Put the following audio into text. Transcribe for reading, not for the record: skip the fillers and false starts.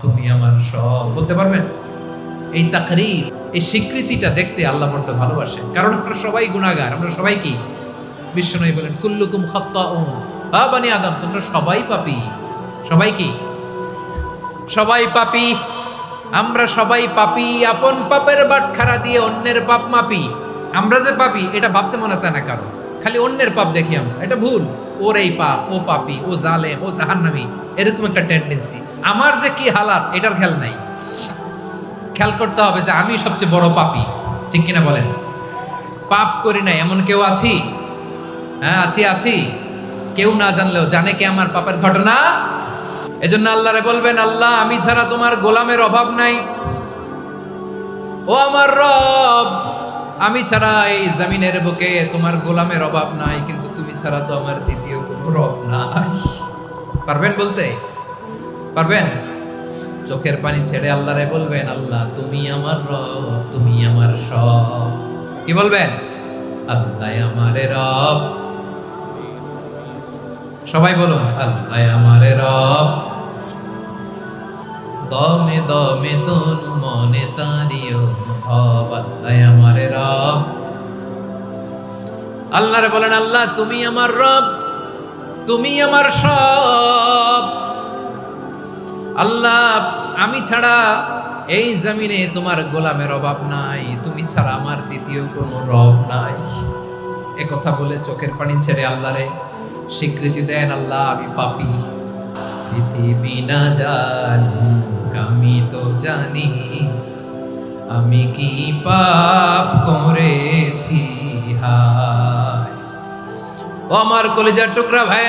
তুমি আমার সব বলতে পারবেন? এই তাকরীর, এই স্বীকৃতিটা দেখতে আল্লাহ বড্ড ভালোবাসেন, কারণ আমরা সবাই গুনাহগার। আমরা সবাই কি? বিশ্বনবী বলেন কুল্লুকুম খাত্তাউন, বানি আদম তোমরা সবাই পাপী। সবাই কি? সবাই পাপী। আমরা সবাই পাপী। আপন পাপের বাটখারা দিয়ে অন্যের পাপ মাপি। আমরা যে পাপী এটা ভাবতে মনে চায় না কারো, খালি অন্যের পাপ দেখি আমরা। এটা ভুল। ওর এই পাপ, ও পাপী, ও জালেম, ও জাহান্নামী, এরকম একটা টেন্ডেন্সি। আমার যে কি হালাত এটার খেয়াল নাই। খেয়াল করতে হবে যে আমি সবচেয়ে বড় পাপী, ঠিক কিনা বলেন? পাপ করি না এমন কেউ আছি? হ্যাঁ আছি। কেউ না জানলেও জানে কে আমার পাপের ঘটনা। এজন্য আল্লাহরে বলবেন, আল্লাহ আমি ছাড়া তোমার গোলামের অভাব নাই। ও আমার রব, আমি ছাড়া এই জমিনের বুকে তোমার গোলামের অভাব নাই, কিন্তু তুমি ছাড়া তো আমার দ্বিতীয় কোনো রব নাই। পারবেন বলতে? পারবেন? চোখের পানি ছেড়ে আল্লাহরে বলবেন, আল্লাহ তুমি আমার রব, তুমি আমার সব। কি বলবেন? আল্লাহ আমারে রব। সবাই বলুন, আল্লাহ আমারে রব। দমে দমে তনু মনে তারি অনুভব, আল্লাহ আমারে রব। আল্লাহরে বলেন, আল্লাহ তুমি আমার রব, তুমি আমার সব। আল্লাহ আমি ছাড়া এই জমিনে তোমার গোলামের অভাব নাই, তুমি ছাড়া আমার দ্বিতীয় কোনো রব নাই। এ কথা বলে চোখের পানি ছেড়ে আল্লাহরে স্বীকৃতি দেন, আল্লাহ আমি পাপী। পৃথিবী না জানুক আমি তো জানি, আমি কি পাপ করেছি হায়। ও আমার কলিজার টুকরা ভাইয়েরা,